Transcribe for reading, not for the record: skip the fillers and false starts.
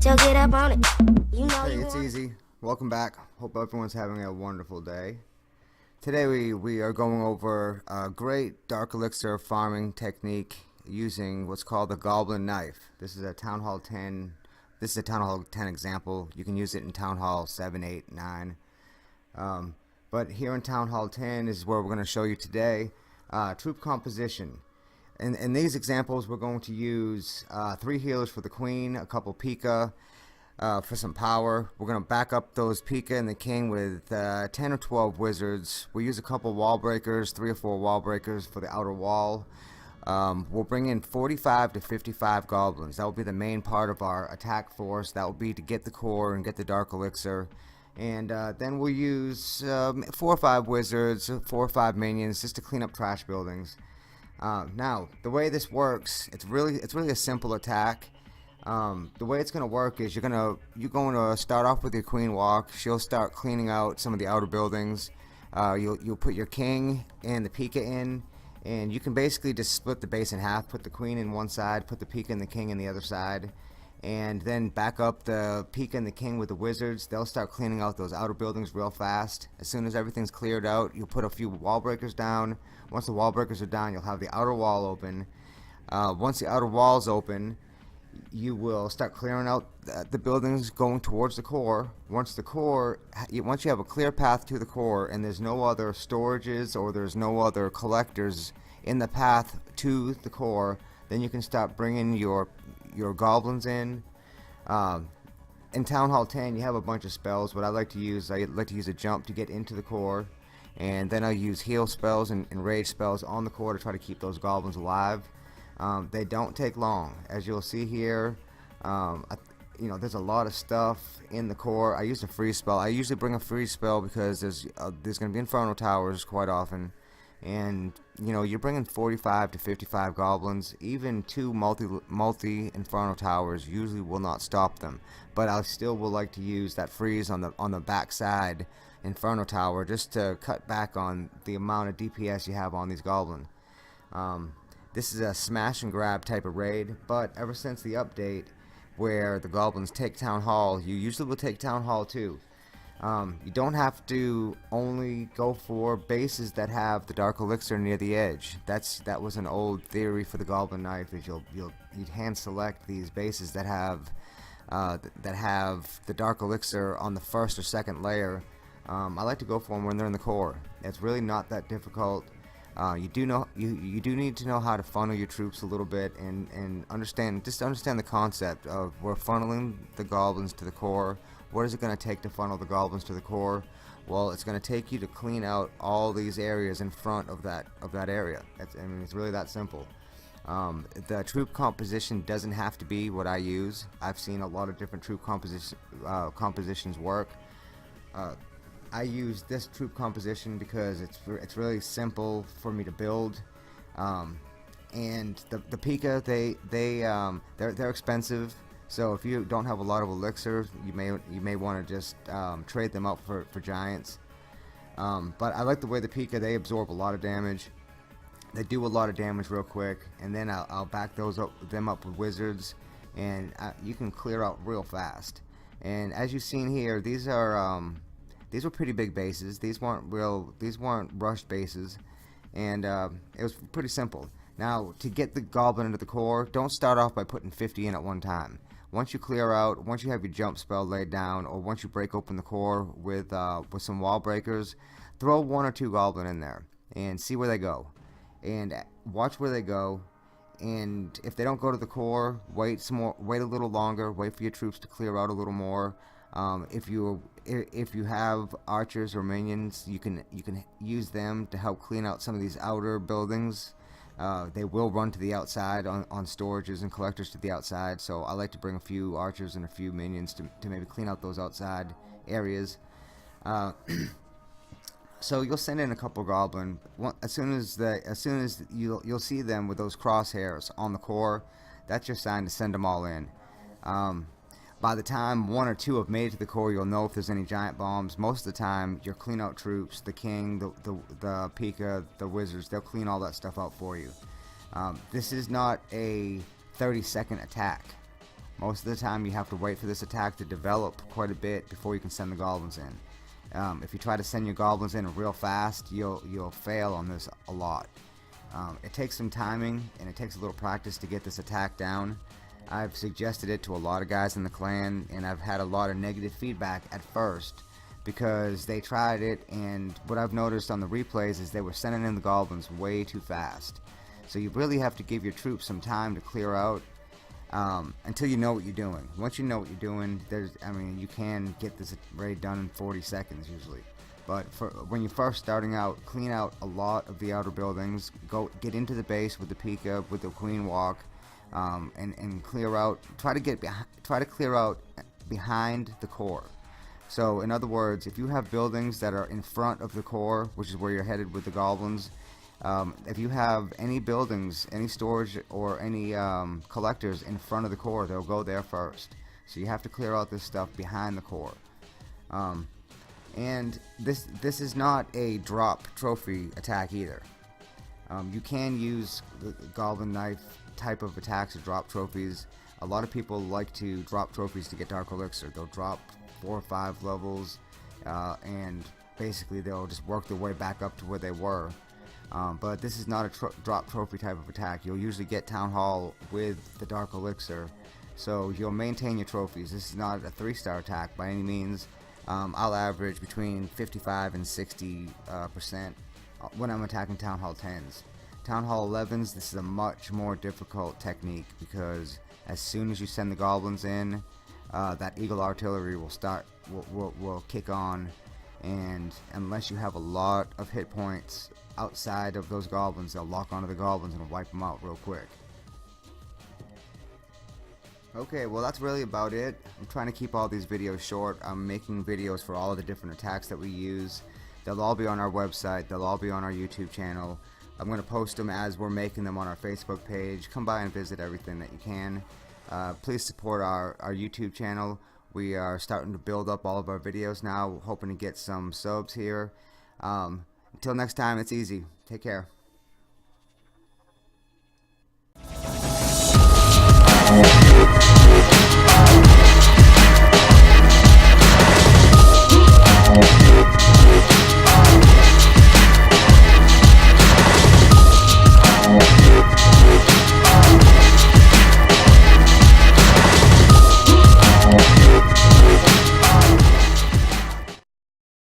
So get up on it. You know Hey, you it's want easy. Welcome back. Hope everyone's having a wonderful day. Today we are going over a great dark elixir farming technique using what's called the Goblin Knife. This is a Town Hall 10. This is a Town Hall 10 example. You can use it in Town Hall 7, 8, 9. But here in Town Hall 10 is where we're going to show you today troop composition. In these examples, we're going to use 3 healers for the queen, a couple Pika for some power. We're going to back up those Pika and the king with 10 or 12 wizards. We'll use a couple wall breakers, 3 or 4 wall breakers for the outer wall. We'll bring in 45 to 55 goblins. That will be the main part of our attack force. That will be to get the core and get the dark elixir. And then we'll use 4 or 5 wizards, 4 or 5 minions just to clean up trash buildings. Now, the way this works, it's really a simple attack. The way it's going to work is you're going to start off with your queen walk. She'll start cleaning out some of the outer buildings. You'll put your king and the Pika in, and you can basically just split the base in half. Put the queen in one side, put the Pika and the king in the other side, and then back up the Pika and the king with the wizards. They'll start cleaning out those outer buildings real fast. As soon as everything's cleared out, you'll put a few wall breakers down. Once the wall breakers are down, you'll have the outer wall open. Once the outer wall's open, you will start clearing out the buildings going towards the core. Once you have a clear path to the core and there's no other storages or there's no other collectors in the path to the core, then you can start bringing your goblins in. In Town Hall 10, you have a bunch of spells. What I like to use a jump to get into the core, and then I'll use heal spells and rage spells on the core to try to keep those goblins alive. They don't take long, as you'll see here. There's a lot of stuff in the core. I use a freeze spell. I usually bring a freeze spell because there's going to be inferno towers quite often, and you're bringing 45 to 55 goblins. Even 2 multi inferno towers usually will not stop them, but I still will like to use that freeze on the back side inferno tower just to cut back on the amount of DPS you have on these goblins. This is a smash and grab type of raid, but ever since the update where the goblins take Town Hall, you usually will take Town Hall too. You don't have to only go for bases that have the dark elixir near the edge. That was an old theory for the Goblin Knife, is you'd hand select these bases that have the dark elixir on the first or second layer. I like to go for them when they're in the core. It's really not that difficult. You do need to know how to funnel your troops a little bit and understand the concept of we're funneling the goblins to the core. What is it going to take to funnel the goblins to the core? Well, it's going to take you to clean out all these areas in front of that area. It's really that simple. The troop composition doesn't have to be what I use. I've seen a lot of different troop compositions work. I use this troop composition because it's really simple for me to build, and the Pika they're expensive. So if you don't have a lot of elixirs, you may want to just trade them out for giants. But I like the way the Pika, they absorb a lot of damage. They do a lot of damage real quick, and then I'll back them up with wizards, and you can clear out real fast. And as you've seen here, these were pretty big bases. These weren't rushed bases, and it was pretty simple. Now, to get the goblin into the core, don't start off by putting 50 in at one time. Once you have your jump spell laid down, or once you break open the core with some wall breakers, throw 1 or 2 goblin in there and see where they go, and watch where they go. And if they don't go to the core, wait a little longer. Wait for your troops to clear out a little more. If you have archers or minions, you can use them to help clean out some of these outer buildings. They will run to the outside on storages and collectors to the outside, so I like to bring a few archers and a few minions to maybe clean out those outside areas. So you'll send in a couple goblin. As soon as you'll see them with those crosshairs on the core, that's your sign to send them all in. By the time 1 or 2 have made it to the core, you'll know if there's any giant bombs. Most of the time, your clean out troops, the king, the Pika, the wizards, they'll clean all that stuff out for you. This is not a 30-second attack. Most of the time you have to wait for this attack to develop quite a bit before you can send the goblins in. If you try to send your goblins in real fast, you'll fail on this a lot. It takes some timing and it takes a little practice to get this attack down. I've suggested it to a lot of guys in the clan, and I've had a lot of negative feedback at first because they tried it, and what I've noticed on the replays is they were sending in the goblins way too fast. So you really have to give your troops some time to clear out until you know what you're doing. Once you know what you're doing, you can get this raid done in 40 seconds usually. But when you're first starting out, clean out a lot of the outer buildings. Get into the base with the Pika, with the Queen Walk, and clear out. Try to clear out behind the core. So in other words, if you have buildings that are in front of the core, which is where you're headed with the goblins, if you have any buildings, any storage, or any collectors in front of the core, they'll go there first. So you have to clear out this stuff behind the core. And this is not a drop trophy attack either. You can use the Goblin Knife type of attacks to drop trophies. A lot of people like to drop trophies to get Dark Elixir. They'll drop 4 or 5 levels, and basically they'll just work their way back up to where they were. But this is not a drop trophy type of attack. You'll usually get Town Hall with the Dark Elixir, so you'll maintain your trophies. This is not a 3-star attack by any means. I'll average between 55 and 60% when I'm attacking Town Hall 10s. Town Hall 11s, this is a much more difficult technique because as soon as you send the goblins in, that Eagle Artillery will kick on, and unless you have a lot of hit points outside of those goblins, they'll lock onto the goblins and wipe them out real quick. Okay, well that's really about it. I'm trying to keep all these videos short. I'm making videos for all of the different attacks that we use. They'll all be on our website. They'll all be on our YouTube channel. I'm going to post them as we're making them on our Facebook page. Come by and visit everything that you can. Please support our YouTube channel. We are starting to build up all of our videos now, hoping to get some subs here. Until next time, it's easy. Take care.